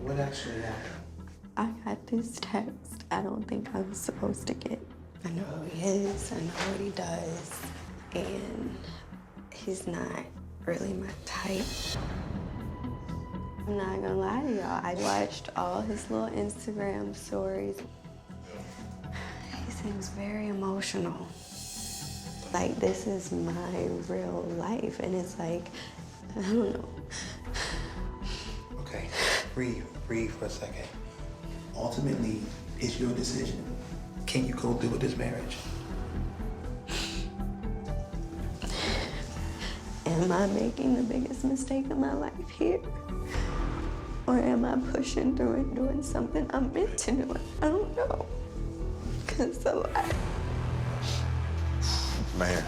What actually happened? I got this text I don't think I was supposed to get. I know who he is, I know what he does, and he's not really my type. I'm not gonna lie to y'all, I watched all his little Instagram stories. He seems very emotional. Like, this is my real life, and it's like, I don't know. Okay, breathe for a second. Ultimately, it's your decision. Can you go through with this marriage? Am I making the biggest mistake of my life here? Or am I pushing through and doing something I'm meant to do? I don't know. Cause it's a lot. Man,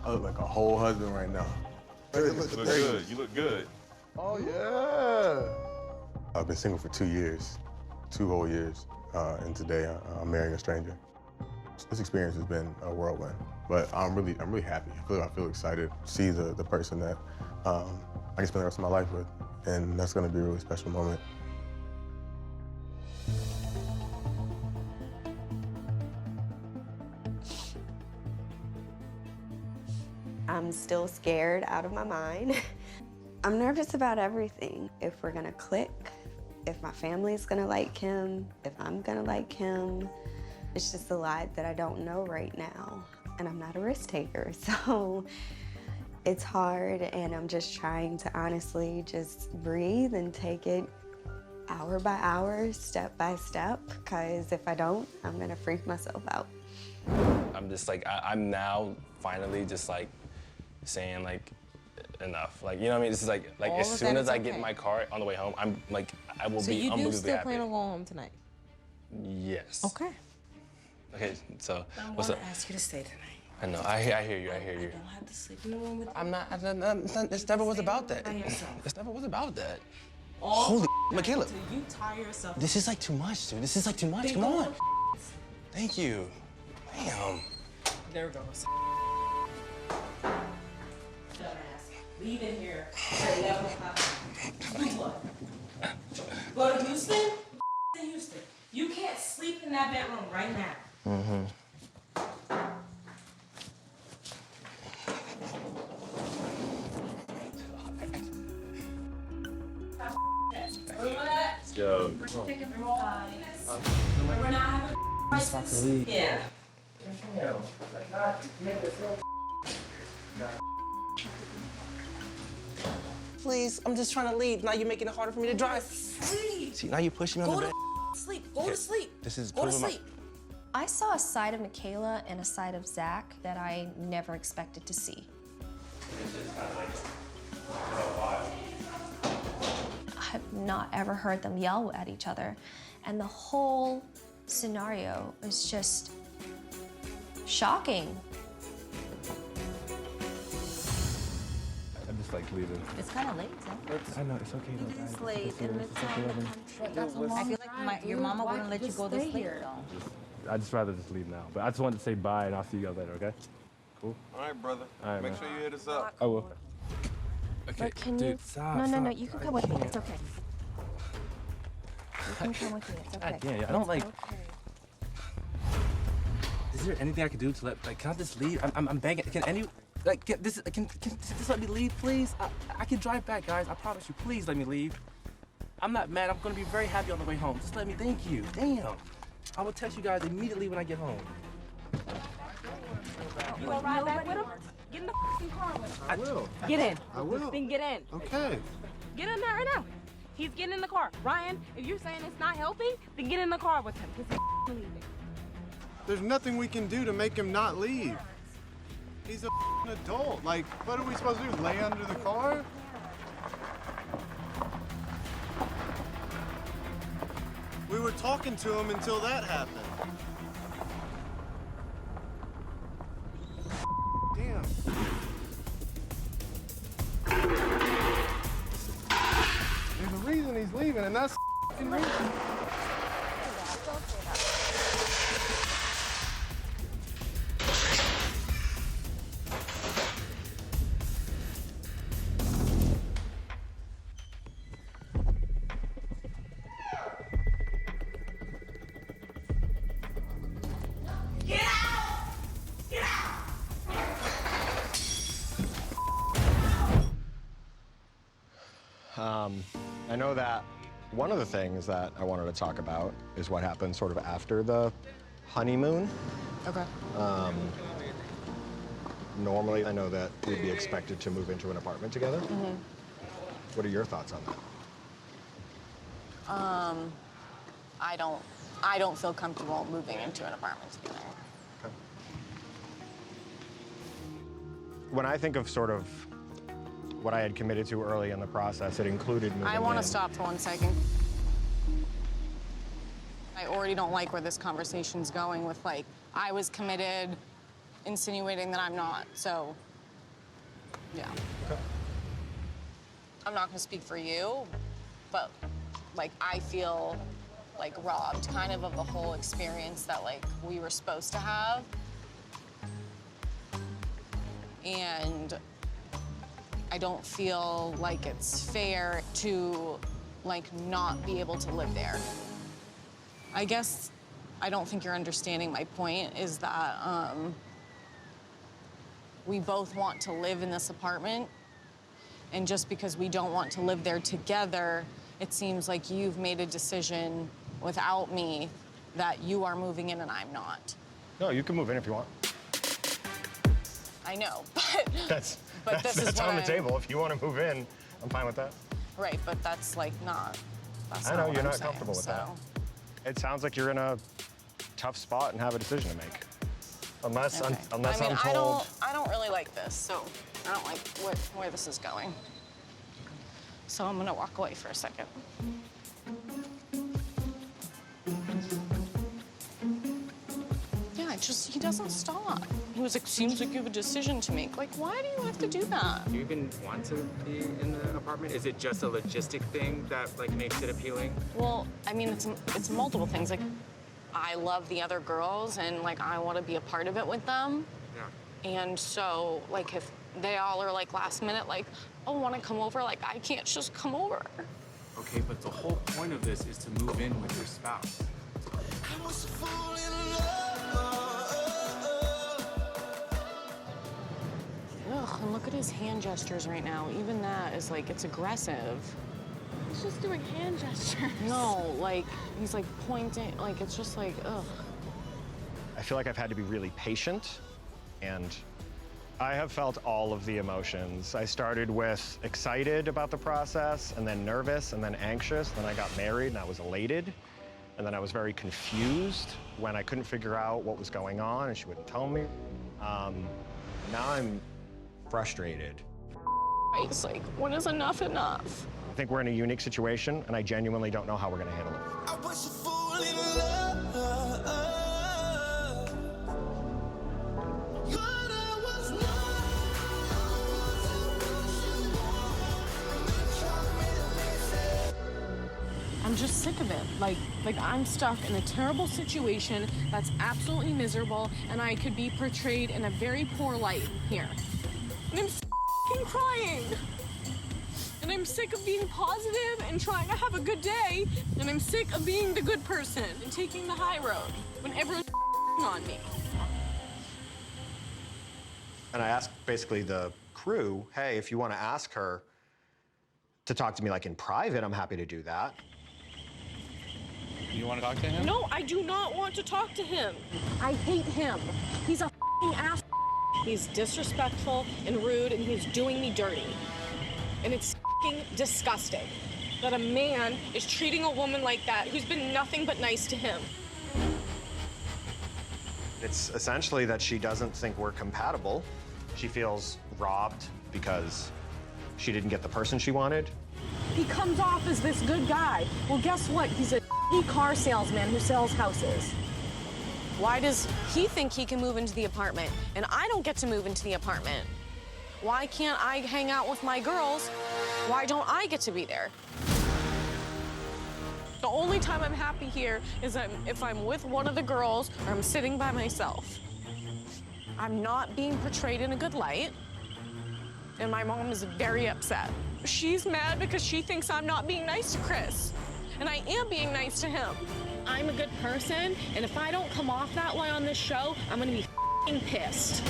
I look like a whole husband right now. You look good. You look good. Oh, yeah. I've been single for 2 years, 2 whole years, and today I'm marrying a stranger. This experience has been a whirlwind, but I'm really happy. I feel excited to see the person that I can spend the rest of my life with, and that's gonna be a really special moment. I'm still scared out of my mind. I'm nervous about everything. If we're gonna click, if my family's gonna like him, if I'm gonna like him. It's just a lot that I don't know right now. And I'm not a risk taker, so it's hard, and I'm just trying to honestly just breathe and take it hour by hour, step by step, because if I don't, I'm gonna freak myself out. I'm just like, I'm now finally just like saying like, enough. Like, you know what I mean? This is like as soon as I get in my car on the way home, I'm like, I will be unbelievably happy. So you do still plan on going home tonight? Yes. Okay. Okay, so what's up? I want to ask you to stay tonight. I know, I hear you, I hear you. I don't have to sleep in the room with you. I'm not, this never was about that. This never was about that. Holy Michaela. Until you tire yourself. This is like too much, dude. This is like too much, come on. Thank you. Damn. There it goes. Leave in here at 11 o'clock. Do what? Go to Houston? In Houston. You can't sleep in that bedroom right now. Mm-hmm. Let's go. We're not having a crisis. Yeah. Please, I'm just trying to leave. Now you're making it harder for me to drive. Sleep. See, now you're pushing me on the bed. Go to sleep. Go to sleep. This is Go to sleep. I saw a side of Michaela and a side of Zack that I never expected to see. I've not ever heard them yell at each other. And the whole scenario is just shocking. I'm just like leaving. It's kind of late, Zack. I know, it's okay. It is late in the time of the country. I feel like your mama wouldn't let you go this late, though. I'd just rather just leave now. But I just wanted to say bye, and I'll see you guys later, okay? Cool? All right, brother. All right, Make man. sure you hit us up. I will. Okay, But can dude, you? stop, no, No, stop. you can come with me. It's okay. You can come with me. It's okay. God, yeah, I don't like. Okay. Is there anything I could do to let? Like, can I just leave? I'm begging. Can any? Like, can this let me leave, please? I can drive back, guys. I promise you. Please let me leave. I'm not mad. I'm gonna be very happy on the way home. Just let me. Thank you. Damn. I will text you guys immediately when I get home. You gonna ride back with him? Get in the f***ing car with him. I will. Get in. I will. Then get in. Okay. Get in there right now. He's getting in the car. Ryan, if you're saying it's not helping, then get in the car with him, because he's leaving. There's nothing we can do to make him not leave. He's a adult. Like, what are we supposed to do? Lay under the car? We were talking to him until that happened. Damn. There's a reason he's leaving, and that's the reason. I know that one of the things that I wanted to talk about is what happened sort of after the honeymoon. Okay. Normally, I know that we'd be expected to move into an apartment together. Mm-hmm. What are your thoughts on that? I don't feel comfortable moving into an apartment together. Okay. When I think of sort of what I had committed to early in the process, it included moving I want to in. stop for 1 second. I already don't like where this conversation's going with, like, I was committed, insinuating that I'm not, so, yeah. Okay. I'm not gonna speak for you, but, like, I feel, like, robbed kind of the whole experience that, like, we were supposed to have. And I don't feel like it's fair to, like, not be able to live there. I guess I don't think you're understanding my point is that we both want to live in this apartment, and just because we don't want to live there together, it seems like you've made a decision without me that you are moving in and I'm not. No, you can move in if you want. I know, but That's what on the table. If you want to move in, I'm fine with that. Right, but that's like not. That's I know what you're I'm not saying, comfortable with that. so. It sounds like you're in a tough spot and have a decision to make. Unless Okay. I'm I mean, told. I don't really like this, so I don't like where this is going. So I'm gonna walk away for a second. Yeah, he doesn't stop. He was like, seems like you have a decision to make. Like, why do you have to do that? Do you even want to be in the apartment? Is it just a logistic thing that like makes it appealing? Well, I mean, it's multiple things. Like, I love the other girls, and like I want to be a part of it with them. Yeah. And so, like, if they all are like last minute, like, oh, want to come over? Like, I can't just come over. Okay, but the whole point of this is to move in with your spouse. Ugh, and look at his hand gestures right now. Even that is like, it's aggressive. He's just doing hand gestures. No, like, he's like pointing, like, it's just like, ugh. I feel like I've had to be really patient, and I have felt all of the emotions. I started with excited about the process, and then nervous, and then anxious. Then I got married, and I was elated. And then I was very confused when I couldn't figure out what was going on, and she wouldn't tell me. Now I'm frustrated. It's like, when is enough enough? I think we're in a unique situation, and I genuinely don't know how we're gonna handle it. I was a fool in love. But I was I'm just sick of it. Like I'm stuck in a terrible situation that's absolutely miserable, and I could be portrayed in a very poor light here. And I'm f***ing crying. And I'm sick of being positive and trying to have a good day, and I'm sick of being the good person and taking the high road when everyone's on me. And I asked basically the crew, hey, if you want to ask her to talk to me like in private, I'm happy to do that. You want to talk to him? No, I do not want to talk to him. I hate him. He's a f***ing ass. He's disrespectful and rude, and he's doing me dirty. And it's f***ing disgusting that a man is treating a woman like that who's been nothing but nice to him. It's essentially that she doesn't think we're compatible. She feels robbed because she didn't get the person she wanted. He comes off as this good guy. Well, guess what? He's a car salesman who sells houses. Why does he think he can move into the apartment and I don't get to move into the apartment? Why can't I hang out with my girls? Why don't I get to be there? The only time I'm happy here is if I'm with one of the girls or I'm sitting by myself. I'm not being portrayed in a good light, and my mom is very upset. She's mad because she thinks I'm not being nice to Chris, and I am being nice to him. I'm a good person, and if I don't come off that way on this show, I'm gonna be f***ing pissed.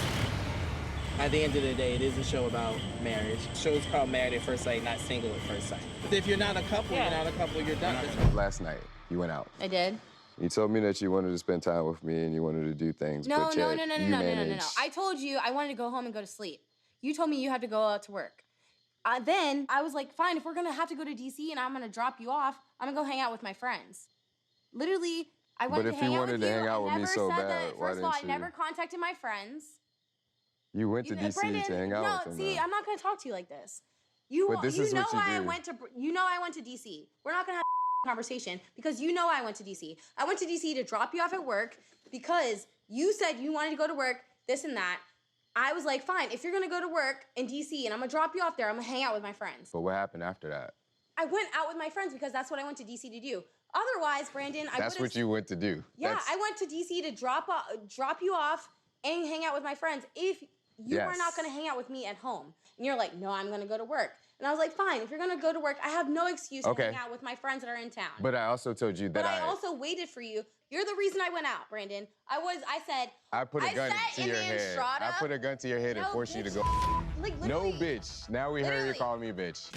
At the end of the day, it is a show about marriage. The show's called Married at First Sight, not Single at First Sight. But if you're not a couple, you're not a couple, you're done. Last night, you went out. I did. You told me that you wanted to spend time with me and you wanted to do things. No. but yet you managed. I told you I wanted to go home and go to sleep. You told me you had to go out to work. Then I was like, fine, if we're gonna have to go to DC and I'm gonna drop you off, I'm gonna go hang out with my friends. Literally, I wanted to hang out with you. But if you wanted to hang out with me so said bad, that. why First of all, I didn't you? never contacted my friends. You went to DC Brandon, to hang out with them. see, though. I'm not gonna talk to you like this. But this is know what you why I do. went to. You know I went to DC. We're not gonna have a conversation because you know I went to DC. I went to DC to drop you off at work because you said you wanted to go to work, this and that. I was like, fine, if you're gonna go to work in DC and I'm gonna drop you off there, I'm gonna hang out with my friends. But what happened after that? I went out with my friends because that's what I went to DC to do. Otherwise, Brandon, That's what you went to do. Yeah, I went to DC to drop you off and hang out with my friends. If you were not gonna hang out with me at home, and you're like, no, I'm gonna go to work. And I was like, fine, if you're gonna go to work, I have no excuse to hang out with my friends that are in town. But I also told you that But I also waited for you. You're the reason I went out, Brandon. I said, I put a gun sat to in your the head. Enstrada. I put a gun to your head and No, forced you to bitch. go. Like, No, literally. bitch. Now we heard you calling me a bitch.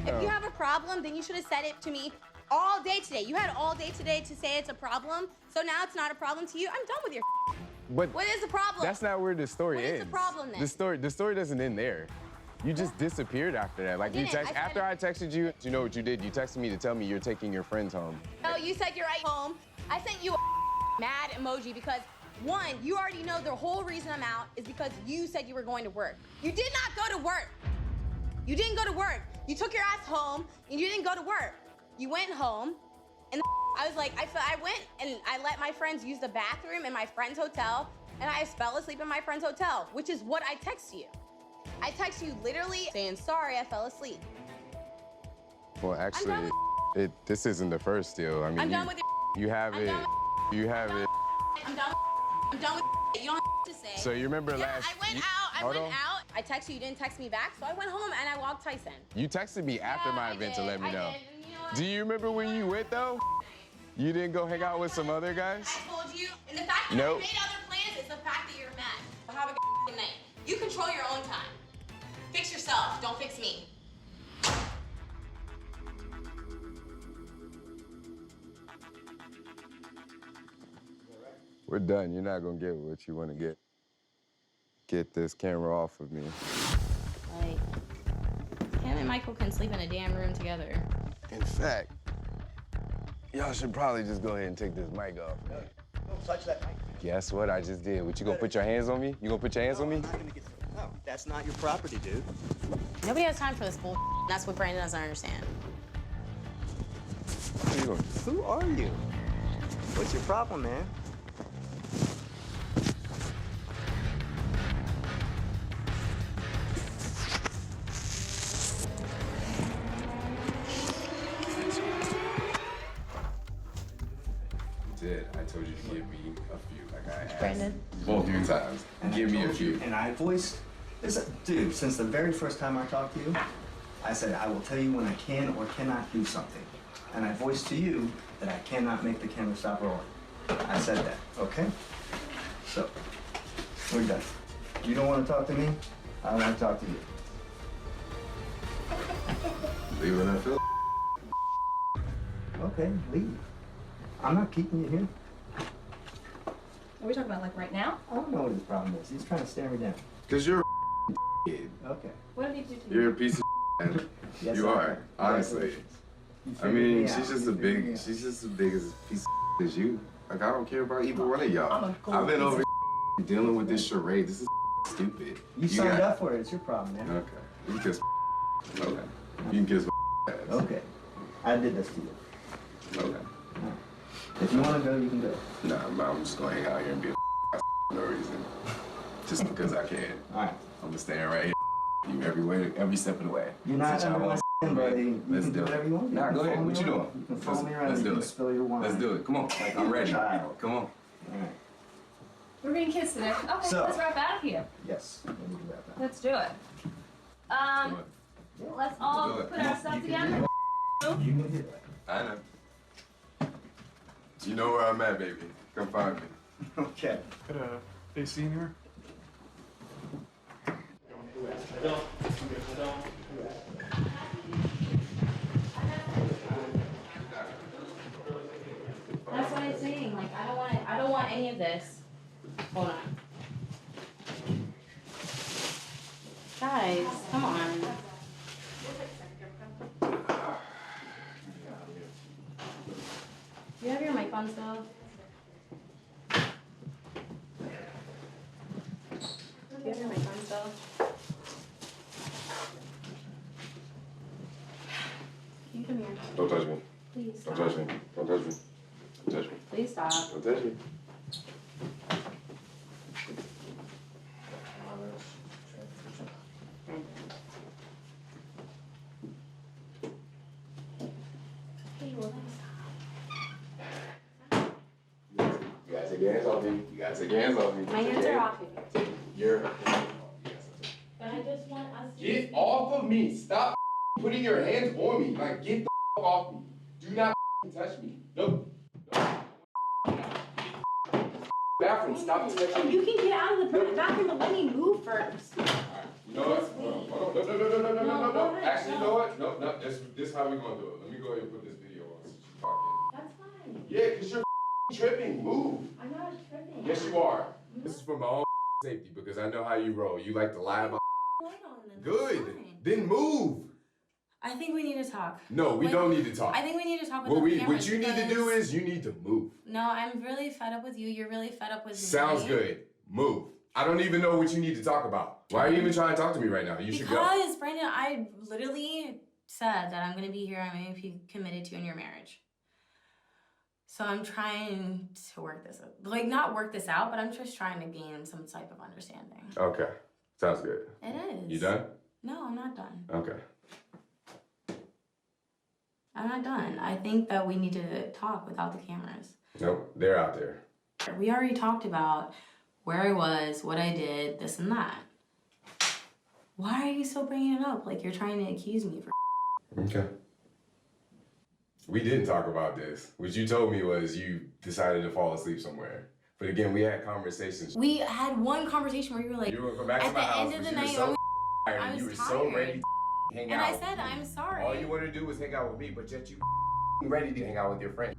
If you have a problem, then you should have said it to me all day today. You had all day today to say it's a problem, so now it's not a problem to you. I'm done with your But What is the problem? That's not where the story ends. What is the problem then? The story doesn't end there. You just disappeared after that. Like didn't. I said- after I texted you, you know what you did? You texted me to tell me you're taking your friends home. No, you said you're at home. I sent you a mad emoji because, one, you already know the whole reason I'm out is because you said you were going to work. You did not go to work. You didn't go to work. You took your ass home and you didn't go to work. You went home and I was like, I went and I let my friends use the bathroom in my friend's hotel and I fell asleep in my friend's hotel, which is what I text you. I text you literally saying, sorry, I fell asleep. Well, actually, this isn't the first deal. I mean, I'm done with your you have it. You have it. I'm done with you don't have to say. So you remember last? I went out. I texted you, you didn't text me back, so I went home and I walked Tyson. You texted me after my event to let me know. I did. And you know what? Do you remember when you went though? You didn't go hang out with some other guys? I told you, and the fact that Nope. you made other plans is the fact that you're mad. Have a good night. You control your own time. Fix yourself, don't fix me. We're done. You're not gonna get what you want to get. Get this camera off of me. Like, him and Michael can sleep in a damn room together. In fact, y'all should probably just go ahead and take this mic off. Man. Don't touch that mic. Guess what I just did? What, you gonna put your hands on me? You gonna put your hands on me? No, that's not your property, dude. Nobody has time for this bull. That's what Brandon doesn't understand. Who are you? What's your problem, man? Did. I told you to give me a few, like I asked. Brandon. Both your times. Give me a few. And I voiced, dude, since the very first time I talked to you, I said I will tell you when I can or cannot do something. And I voiced to you that I cannot make the camera stop rolling. I said that, okay? So, we're done. You don't want to talk to me, I don't want to talk to you. Leave when I feel. Okay, leave. I'm not keeping you here. Are we talking about like right now? I don't know what his problem is. He's trying to stare me down. Cause you're a kid. Okay. What did he do to you? You're a piece of and Yes, you I are, am. honestly. You I figured mean, me out. she's just You as figured me big. out. She's just as big as a piece of as you. Like I don't care about either one of I'm y'all. a gold I've been piece over dealing with this charade. This is stupid. You signed up for it. It's your problem, man. Okay. You can kiss. Okay. You can kiss. Okay. I did this to you. Okay. If you want to go, you can go. Nah, I'm just gonna hang out here and be a for no reason. Just because I can. All right. I'm gonna stand right here. You every step of the way. You're not Since y'all under my want skin, buddy. You Let's can do do it. whatever you want. Nah, go ahead. What you doing? You can follow me around. Let's You do can it. spill your wine. Let's do it. Come on. Like I'm you're a ready. child. Come on. All right. We're being kissed today. Okay, So- let's wrap out of here. Yes. Let me do that now. Let's do it. Let's all Do it. put our stuff together. You can do that. I know. You know where I'm at, baby. Come find me. Okay. AC anywhere? That's what I'm saying. Like, I don't want any of this. Hold on. Guys, come on. Do you have your mic on still? Do you have your mic on still? Can you come here? Don't touch me. Please Don't stop. touch me. Don't touch me. Don't touch me. Please stop. Don't touch me. Hey, will You gotta take your hands off me. You gotta take your hands off me. My hands are off of you. Your But I just want us to Get off of me. Stop putting your hands on me. Like, get the off me. Do not touch me. No. Bathroom, stop touching me. You can get out of the bathroom, but let me move first. You know what? Hold on. No. Actually, you know what? No. This how we gonna do it. Let me go ahead and put this video on since you fucking. That's fine. Yeah, because you're tripping. Move. I'm not tripping. Yes, you are. This is for my own safety because I know how you roll. You like to lie about. Good. Then move. I think we need to talk. No, we don't need to talk. I think we need to talk with What the cameras you need to do is you need to move. No, I'm really fed up with you. You're really fed up with me. Sounds good. Move. I don't even know what you need to talk about. Why are you even trying to talk to me right now? You should go. Because, Brandon, I literally said that I'm going to be here. I'm going to be committed to you in your marriage. So I'm trying to work this out. Like, not work this out, but I'm just trying to gain some type of understanding. Okay. Sounds good. It is. You done? No, I'm not done. Okay. I'm not done. I think that we need to talk without the cameras. Nope. They're out there. We already talked about where I was, what I did, this and that. Why are you still bringing it up? Like you're trying to accuse me for Okay. We didn't talk about this. What you told me was you decided to fall asleep somewhere. But again, we had conversations. We had one conversation where you were like, You were going back to at my the house, end of but the you were night, so I tired and was you were tired. so ready to hang And out. I said, I'm sorry. All you wanted to do was hang out with me, but yet you ready to hang out with your friend.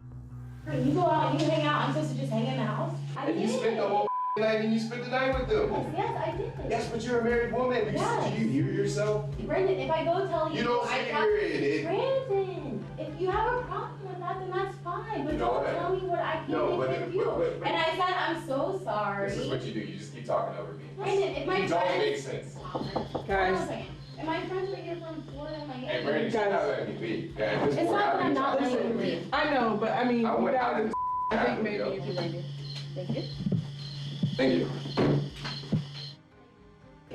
You go out and you hang out, I'm supposed to just hang in the house? And you spent the whole night and you spent the night with them. Yes, I did. Yes, but you're a married woman. Yes. Do you hear yourself? Brandon, if I go tell you, You don't I hear it. Brandon, if you have a problem with that, then that's fine. But You know don't what? tell me what I can't No, do but- with you. but- And I said, I'm so sorry. This is what you do. You just keep talking over me. Brandon, if my You don't friends... make sense. Guys. And my friends are here from Florida and Miami. Hey, Brandon, you're not letting me leave. Yeah, at this It's point, not that I I'm need not to- letting you leave. I know, but I mean, I you went out guys, of I think the maybe yo. you could leave. Thank you. Thank you.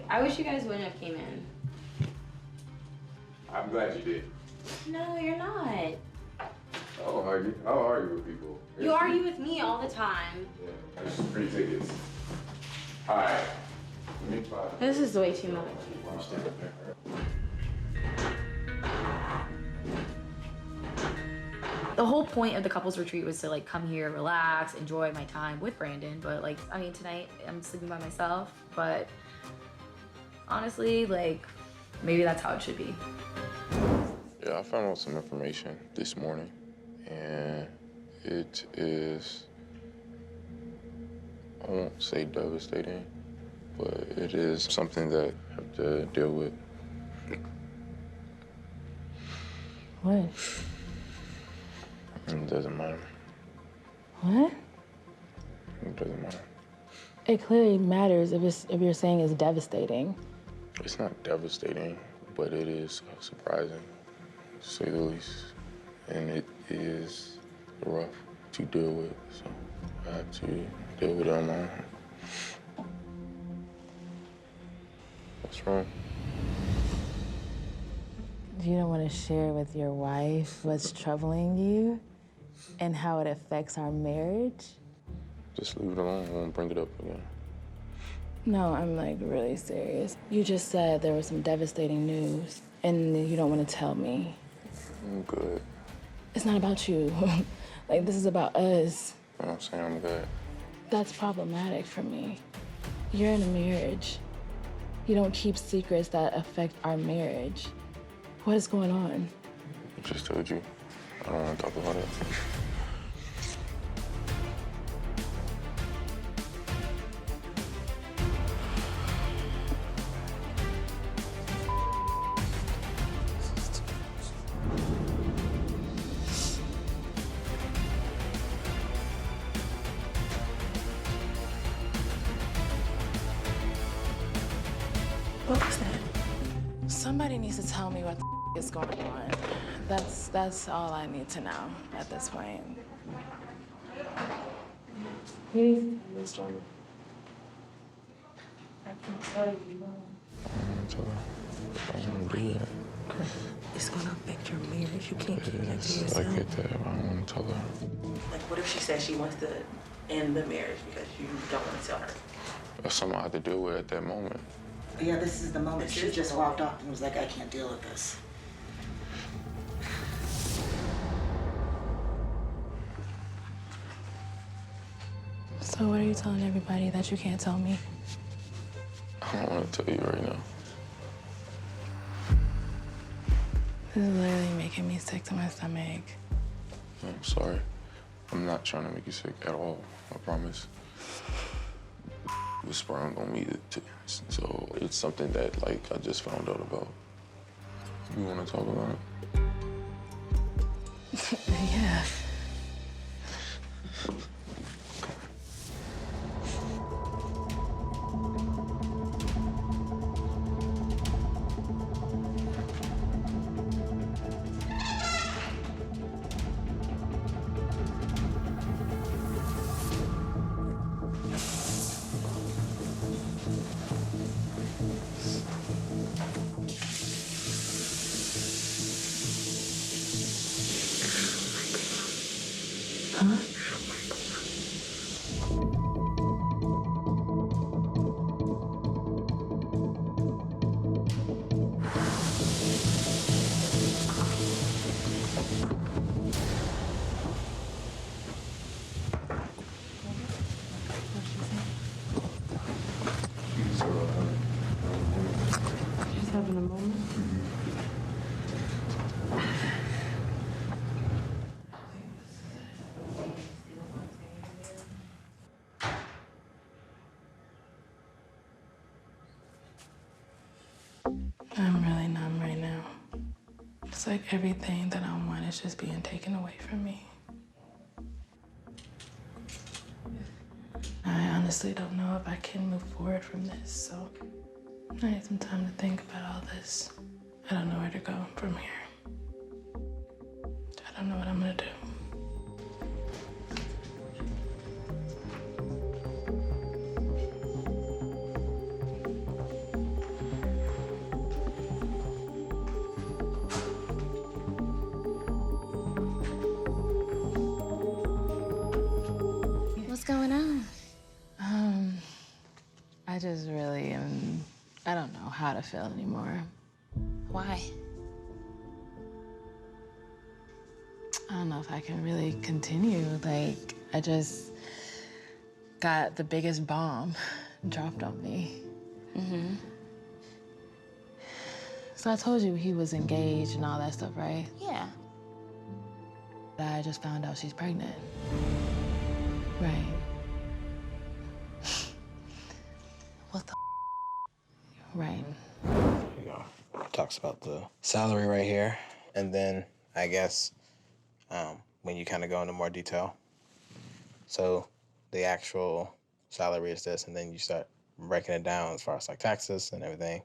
I wish you guys wouldn't have came in. I'm glad you did. No, you're not. I don't argue. I don't argue with people. You argue with me all the time. Yeah, that's free tickets. All right. Let me find. This is way too much. The whole point of the couples retreat was to like come here, relax, enjoy my time with Brandon. But like, I mean, tonight I'm sleeping by myself, but honestly, like, maybe that's how it should be. Yeah, I found out some information this morning, and it is, I won't say devastating, but it is something that I have to deal with. What? It doesn't matter. What? It doesn't matter. It clearly matters if you're saying it's devastating. It's not devastating, but it is surprising, to say the least. And it is rough to deal with, so I have to deal with it on my own. What's wrong? You don't want to share with your wife what's troubling you and how it affects our marriage? Just leave it alone. I won't bring it up again. No, I'm like really serious. You just said there was some devastating news and you don't want to tell me. I'm good. It's not about you. Like, this is about us. I'm saying I'm good. That's problematic for me. You're in a marriage. You don't keep secrets that affect our marriage. What is going on? I just told you. I don't want to talk about it. What was that? Somebody needs to tell me what the is going on. That's all I need to know at this point. Please. I can tell you. It's gonna affect your marriage. You can't keep that to yourself. I get that. I don't want to tell her. Like, what if she says she wants to end the marriage because you don't want to tell her? That's something I had to deal with at that moment. Yeah, this is the moment. She just walked off and was like, I can't deal with this. So what are you telling everybody that you can't tell me? I don't want to tell you right now. This is literally making me sick to my stomach. I'm sorry. I'm not trying to make you sick at all. I promise. The sperm don't meet it, so it's something that, like, I just found out about. You want to talk about it? Yeah. Huh? She's having a moment. I'm really numb right now. It's like everything that I want is just being taken away from me. I honestly don't know if I can move forward from this, so I need some time to think about all this. I don't know where to go from here. I don't know what I'm gonna do. What's going on? I just really I don't know how to feel anymore. Why? I don't know if I can really continue. Like, I just got the biggest bomb dropped on me. Mm-hmm. So I told you he was engaged and all that stuff, right? Yeah. I just found out she's pregnant. Right. What the? Right. Here you go. Talks about the salary right here. And then, I guess, when you kind of go into more detail. So the actual salary is this, and then you start breaking it down as far as like taxes and everything.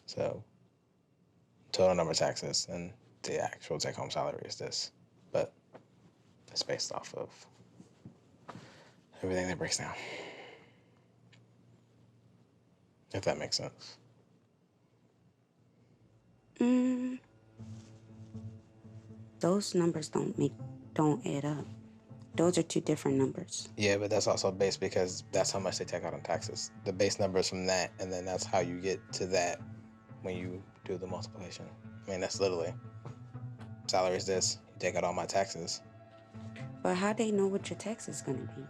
So total number of taxes and the actual take-home salary is this. But it's based off of everything that breaks down. If that makes sense. Those numbers don't add up. Those are two different numbers. Yeah, but that's also based because that's how much they take out on taxes. The base number is from that, and then that's how you get to that when you do the multiplication. I mean, that's literally, salary is this, you take out all my taxes. But how they know what your tax is gonna be?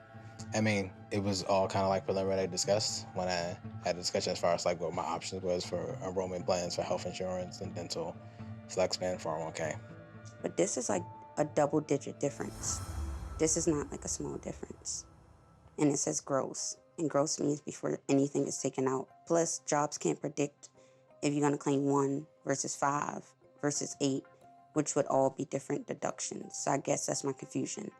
I mean, it was all kind of like preliminary discussed when I had a discussion as far as like what my options was for enrollment plans for health insurance and dental, flex plan, 401k. But this is like a double-digit difference. This is not like a small difference. And it says gross. And gross means before anything is taken out. Plus, jobs can't predict if you're gonna claim 1 versus 5 versus 8, which would all be different deductions. So I guess that's my confusion.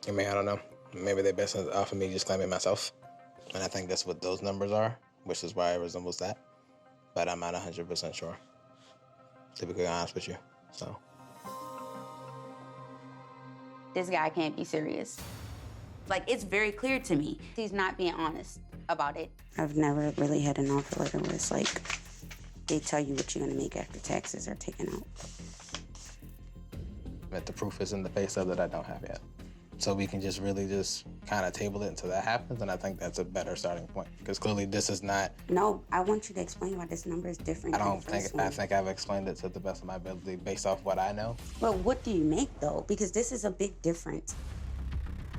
I mean, I don't know. Maybe they're best off of me just claiming myself. And I think that's what those numbers are, which is why it resembles that. But I'm not 100% sure, to be honest with you, so. This guy can't be serious. Like, it's very clear to me. He's not being honest about it. I've never really had an offer letter where it's like, they tell you what you're gonna make after taxes are taken out. But the proof is in the pay stub that I don't have yet. So we can just really just kind of table it until that happens, and I think that's a better starting point. Because clearly this is not... No, I want you to explain why this number is different. I think I've explained it to the best of my ability based off what I know. But what do you make though? Because this is a big difference.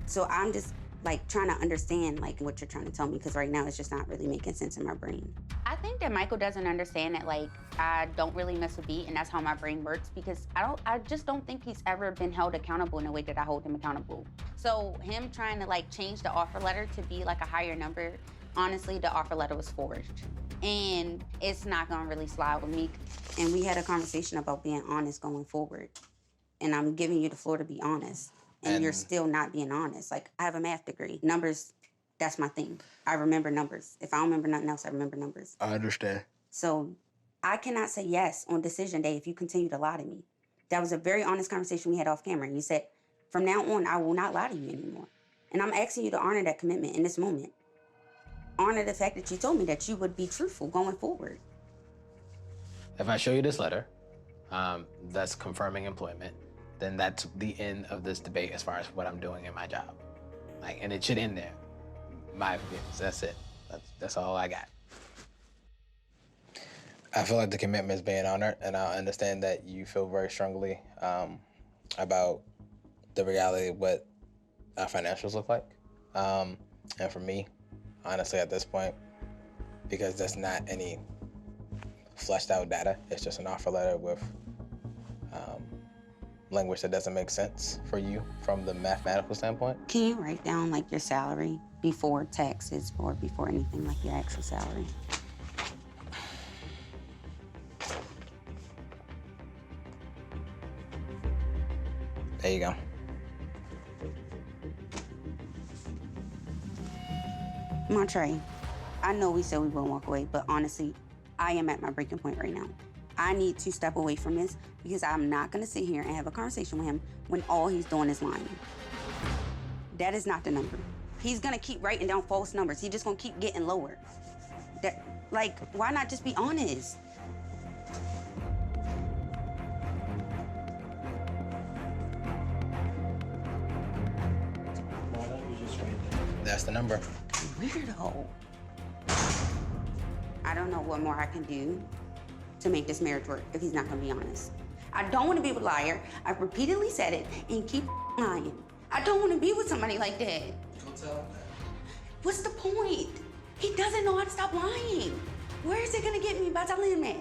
So I'm just like trying to understand like what you're trying to tell me, because right now it's just not really making sense in my brain. I think that Michael doesn't understand that like I don't really miss a beat, and that's how my brain works, because I just don't think he's ever been held accountable in the way that I hold him accountable. So him trying to like change the offer letter to be like a higher number, honestly, the offer letter was forged. And it's not gonna really slide with me. And we had a conversation about being honest going forward. And I'm giving you the floor to be honest. And you're still not being honest. Like, I have a math degree. Numbers, that's my thing. I remember numbers. If I don't remember nothing else, I remember numbers. I understand. So I cannot say yes on decision day if you continue to lie to me. That was a very honest conversation we had off camera. And you said, from now on, I will not lie to you anymore. And I'm asking you to honor that commitment in this moment. Honor the fact that you told me that you would be truthful going forward. If I show you this letter, that's confirming employment, then that's the end of this debate as far as what I'm doing in my job. Like, and it should end there. My opinions, that's it. That's all I got. I feel like the commitment is being honored, and I understand that you feel very strongly about the reality of what our financials look like. And for me, honestly, at this point, because there's not any fleshed out data, it's just an offer letter with language that doesn't make sense for you from the mathematical standpoint. Can you write down like your salary before taxes or before anything, like your actual salary? There you go. Montre, I know we said we wouldn't walk away, but honestly, I am at my breaking point right now. I need to step away from this because I'm not gonna sit here and have a conversation with him when all he's doing is lying. That is not the number. He's gonna keep writing down false numbers. He's just gonna keep getting lower. Like, why not just be honest? That's the number. Weirdo. I don't know what more I can do to make this marriage work if he's not gonna be honest. I don't wanna be with a liar. I've repeatedly said it and keep lying. I don't wanna be with somebody like that. Don't tell him that. What's the point? He doesn't know how to stop lying. Where is it gonna get me by telling him that?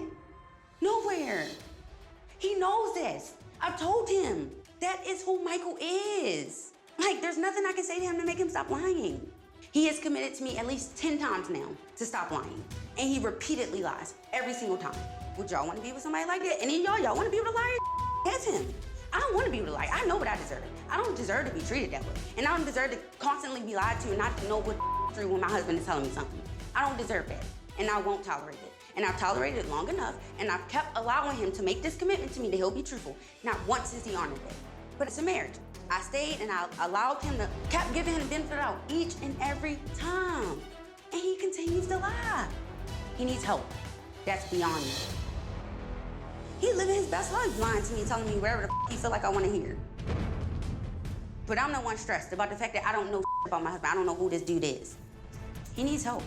Nowhere. He knows this. I've told him. That is who Michael is. Like, there's nothing I can say to him to make him stop lying. He has committed to me at least 10 times now to stop lying. And he repeatedly lies every single time. Would y'all want to be with somebody like that? Any of y'all want to be with a liar? That's him. I don't want to be with a liar. I know what I deserve. I don't deserve to be treated that way. And I don't deserve to constantly be lied to and not to know what's true when my husband is telling me something. I don't deserve that. And I won't tolerate it. And I've tolerated it long enough, and I've kept allowing him to make this commitment to me that he'll be truthful. Not once has he honored it. But it's a marriage. I stayed and I allowed him to, kept giving him the benefit out each and every time. And he continues to lie. He needs help. That's beyond me. He living his best life lying to me and telling me wherever the he feel like I want to hear. But I'm the one stressed about the fact that I don't know about my husband. I don't know who this dude is. He needs help.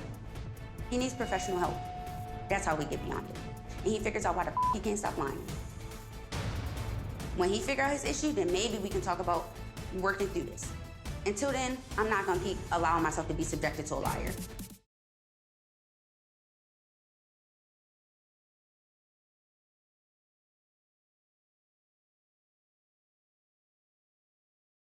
He needs professional help. That's how we get beyond it. And he figures out why the he can't stop lying. When he figures out his issue, then maybe we can talk about working through this. Until then, I'm not gonna keep allowing myself to be subjected to a liar.